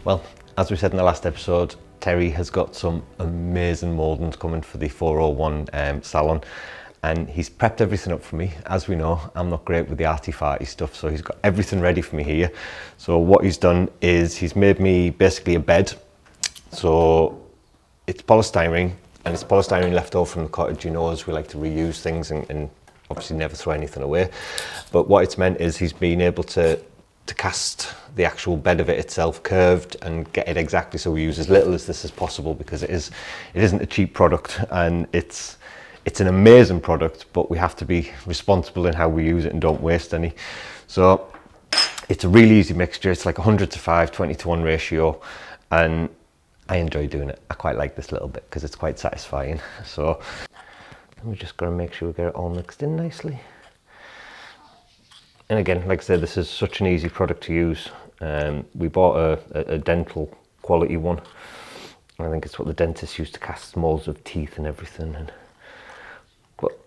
Well, as we said in the last episode, Terry has got some amazing mouldings coming for the 401 salon, and he's prepped everything up for me. As we know, I'm not great with the arty-farty stuff, so he's got everything ready for me here. So what he's done is he's made me basically a bed. So it's polystyrene, and it's polystyrene left over from the cottage. You know, as we like to reuse things and obviously never throw anything away. But what it's meant is he's been able to cast the actual bed of it itself curved and get it exactly so we use as little as this as possible, because it isn't a cheap product, and it's an amazing product, but we have to be responsible in how we use it and don't waste any. So it's a really easy mixture. It's like 100:5, 20:1 ratio, and I enjoy doing it. I quite like this little bit because it's quite satisfying. So we're just going to make sure we get it all mixed in nicely. And again, like I said, this is such an easy product to use. We bought a dental quality one. I think it's what the dentists use to cast molds of teeth and everything. But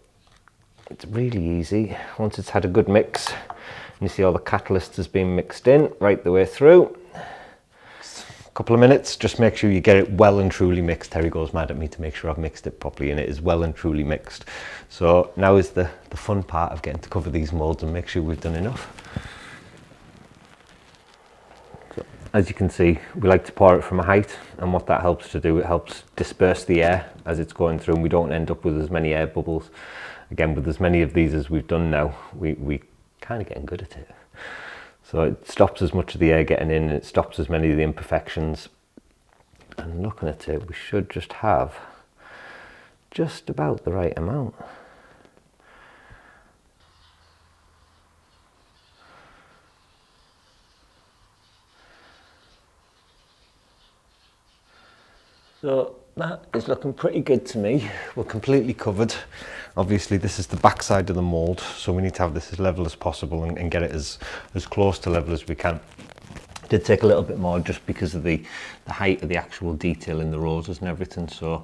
it's really easy. Once it's had a good mix, and you see all the catalyst has been mixed in right the way through. A couple of minutes, just make sure you get it well and truly mixed. Terry goes mad at me to make sure I've mixed it properly, and it is well and truly mixed. So now is the fun part of getting to cover these molds and make sure we've done enough. So, as you can see, we like to pour it from a height, and what that helps to do, it helps disperse the air as it's going through, and we don't end up with as many air bubbles. Again, with as many of these as we've done now, we kind of getting good at it. So it stops as much of the air getting in, and it stops as many of the imperfections. And looking at it, we should just have just about the right amount. So that is looking pretty good to me. We're completely covered. Obviously this is the back side of the mould, so we need to have this as level as possible and get it as close to level as we can. It did take a little bit more just because of the height of the actual detail in the roses and everything, so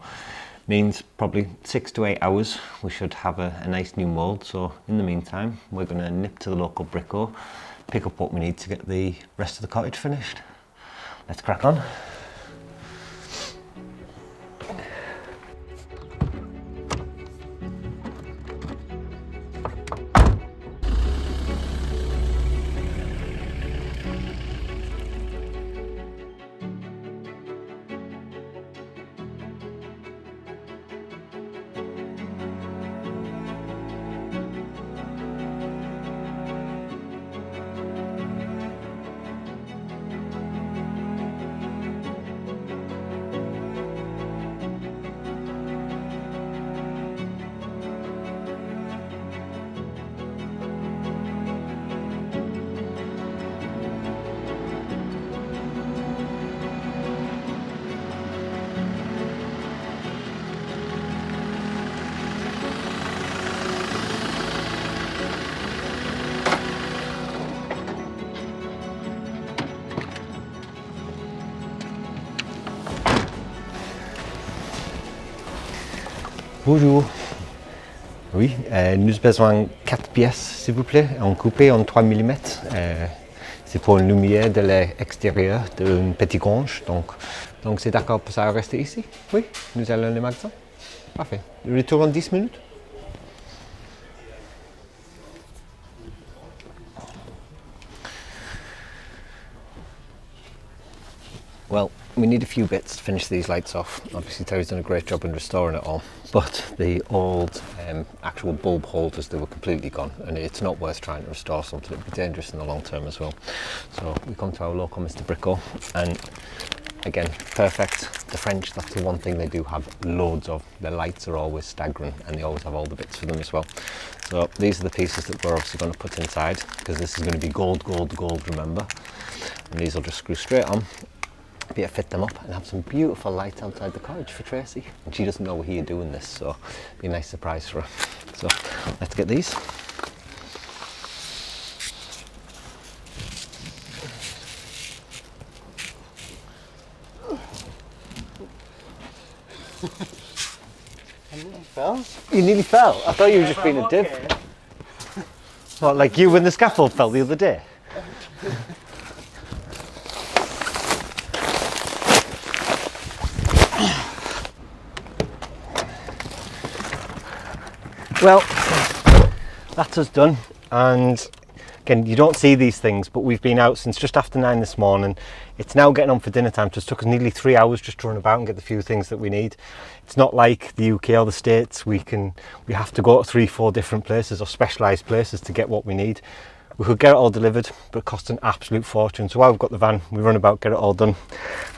means probably 6 to 8 hours we should have a nice new mould. So in the meantime, we're going to nip to the local bricko, pick up what we need to get the rest of the cottage finished. Let's crack on. Bonjour. Oui, nous avons besoin de 4 pièces, s'il vous plaît, en coupé en 3 mm. C'est pour une lumière de l'extérieur d'une petite grange. Donc c'est d'accord pour ça rester ici? Oui, nous allons au magasin. Parfait. Retour en 10 minutes. Well, we need a few bits to finish these lights off. Obviously Terry's done a great job in restoring it all, but the old actual bulb holders, they were completely gone, and it's not worth trying to restore something. It'd be dangerous in the long term as well. So we come to our local Mr. Bricko, and again, perfect. The French, that's the one thing they do have loads of. Their lights are always staggering, and they always have all the bits for them as well. So these are the pieces that we're obviously going to put inside, because this is going to be gold, gold, gold, remember. And these will just screw straight on. Be able to fit them up and have some beautiful lights outside the cottage for Tracy. And she doesn't know we're here doing this, so it'll be a nice surprise for her. So let's get these. I nearly fell. You nearly fell? I thought you were just being a div. What, like you when the scaffold fell the other day? Well, that's us done. And again, you don't see these things, but we've been out since just after 9 this morning. It's now getting on for dinner time, so it took us nearly 3 hours just to run about and get the few things that we need. It's not like the UK or the States. We have to go to 3-4 different places or specialised places to get what we need. We could get it all delivered, but it costs an absolute fortune. So while we've got the van, we run about, get it all done.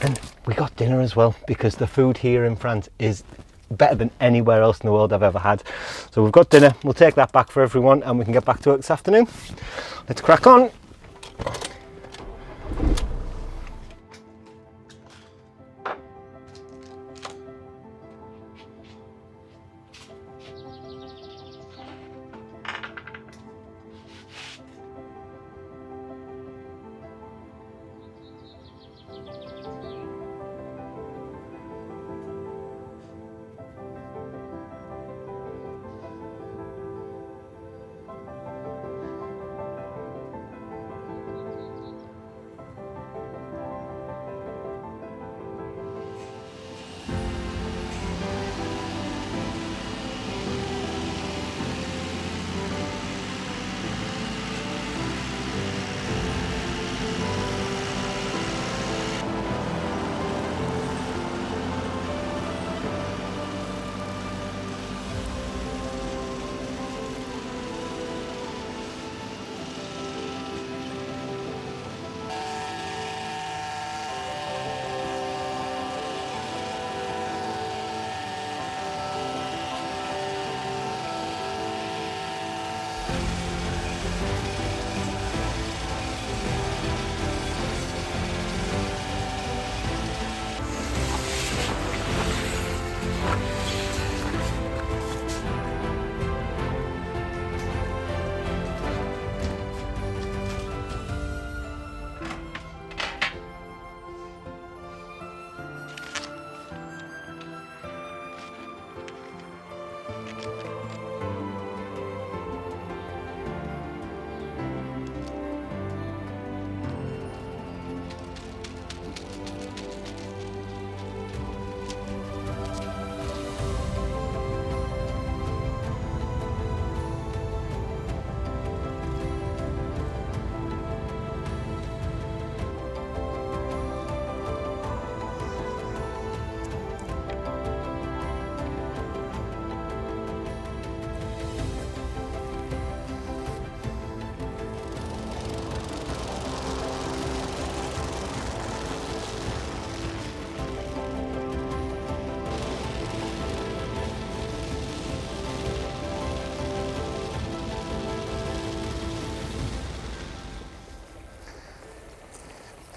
And we got dinner as well, because the food here in France is better than anywhere else in the world I've ever had. So we've got dinner, we'll take that back for everyone and we can get back to work this afternoon. Let's crack on.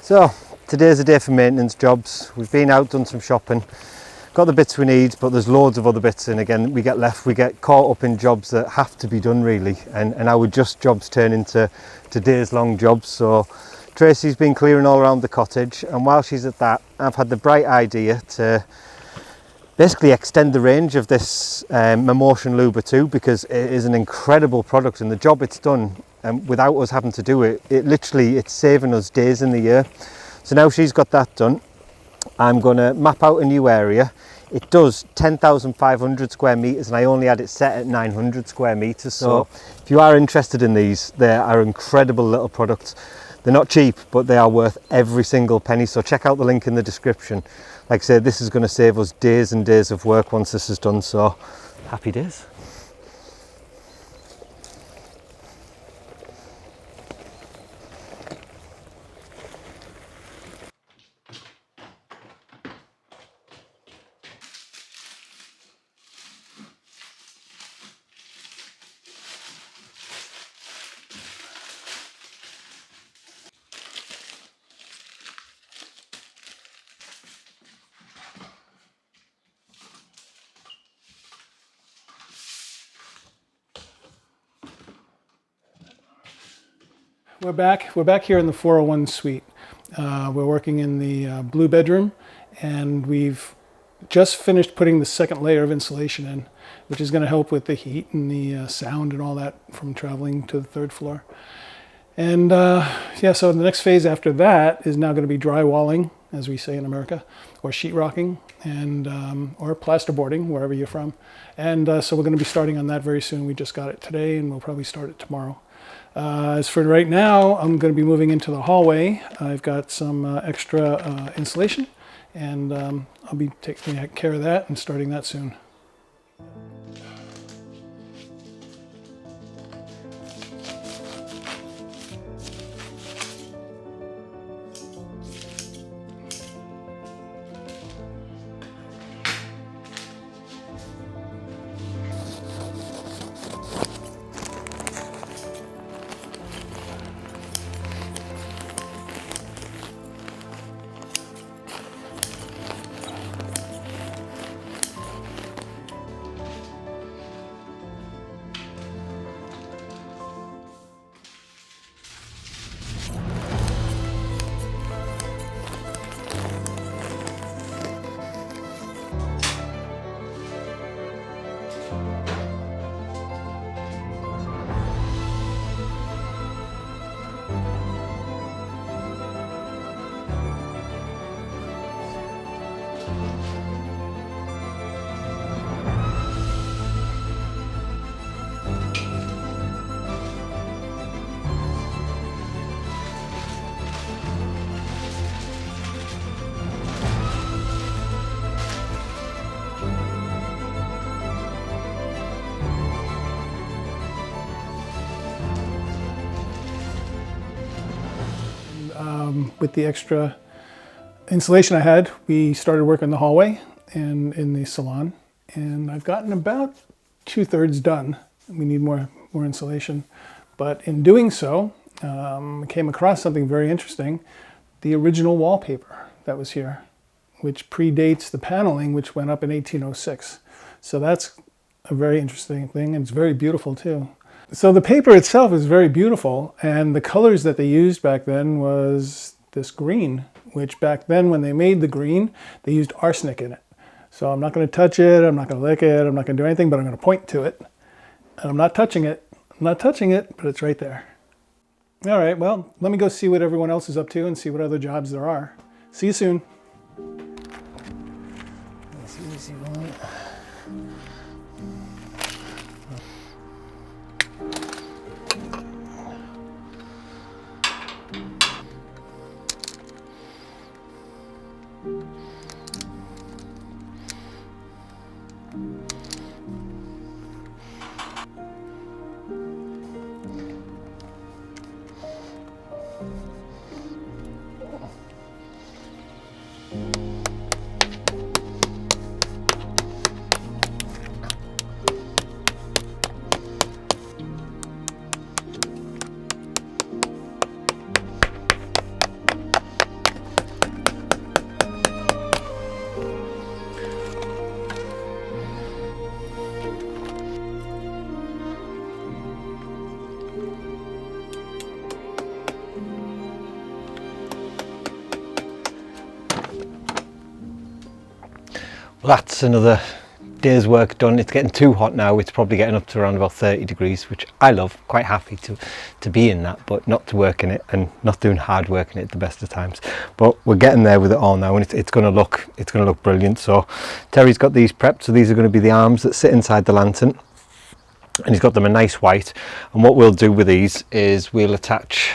So today's a day for maintenance jobs. We've been out, done some shopping, got the bits we need, but there's loads of other bits, and again we get caught up in jobs that have to be done really, and our just jobs turn into days long jobs. So Tracy's been clearing all around the cottage, and while she's at that, I've had the bright idea to basically extend the range of this Renovation LUBA 2, because it is an incredible product, and the job it's done without us having to do it, it's saving us days in the year. So now she's got that done, I'm going to map out a new area. It does 10,500 square meters, and I only had it set at 900 square meters. So if you are interested in these, they are incredible little products. They're not cheap, but they are worth every single penny. So check out the link in the description. Like I said, this is going to save us days and days of work once this is done. So happy days. We're back here in the 401 suite. We're working in the blue bedroom, and we've just finished putting the second layer of insulation in, which is going to help with the heat and the sound and all that from traveling to the third floor. And yeah, so the next phase after that is now going to be drywalling as we say in America, or sheetrocking, and or plasterboarding, wherever you're from. And so we're going to be starting on that very soon. We just got it today, and we'll probably start it tomorrow. As for right now, I'm going to be moving into the hallway. I've got some extra insulation, and I'll be taking care of that and starting that soon. With the extra insulation I had, we started work in the hallway and in the salon, and I've gotten about 2/3 done. We need more insulation, but in doing so, I came across something very interesting: the original wallpaper that was here, which predates the paneling, which went up in 1806. So that's a very interesting thing, and it's very beautiful too. So the paper itself is very beautiful, and the colors that they used back then was this green, which back then when they made the green, they used arsenic in it. So I'm not going to touch it, I'm not going to lick it, I'm not going to do anything, but I'm going to point to it. And I'm not touching it, but it's right there. All right, well, let me go see what everyone else is up to and see what other jobs there are. See you soon. That's an easy one. That's another day's work done. It's getting too hot now. It's probably getting up to around about 30 degrees, which I love. Quite happy to be in that, but not to work in it and not doing hard work in it at the best of times. But we're getting there with it all now, and it's going to look brilliant. So Terry's got these prepped. So these are going to be the arms that sit inside the lantern, and he's got them a nice white. And what we'll do with these is we'll attach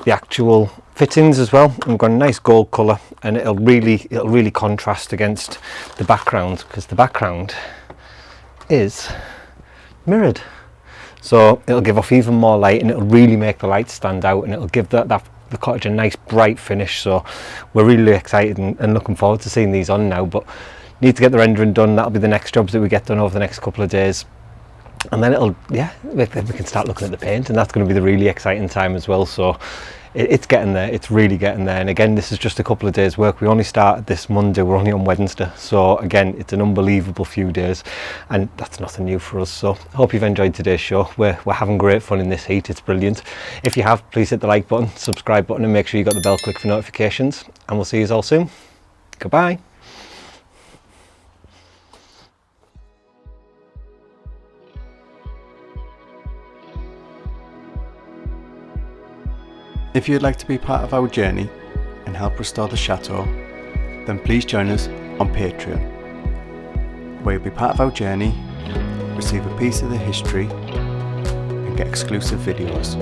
the actual fittings as well. We've got a nice gold colour, and it'll really contrast against the background, because the background is mirrored, so it'll give off even more light, and it'll really make the light stand out, and it'll give the cottage a nice bright finish. So we're really excited and looking forward to seeing these on now, but need to get the rendering done. That'll be the next jobs that we get done over the next couple of days, and then we can start looking at the paint, and that's going to be the really exciting time as well. So it's getting there, it's really getting there. And again, this is just a couple of days work. We only started this Monday, we're only on Wednesday, so again, it's an unbelievable few days, and that's nothing new for us. So I hope you've enjoyed today's show. We're having great fun in this heat. It's brilliant. If you have, please hit the like button, subscribe button, and make sure you got the bell click for notifications, and we'll see you all soon. Goodbye. If you'd like to be part of our journey and help restore the chateau, then please join us on Patreon, where you'll be part of our journey, receive a piece of the history and get exclusive videos.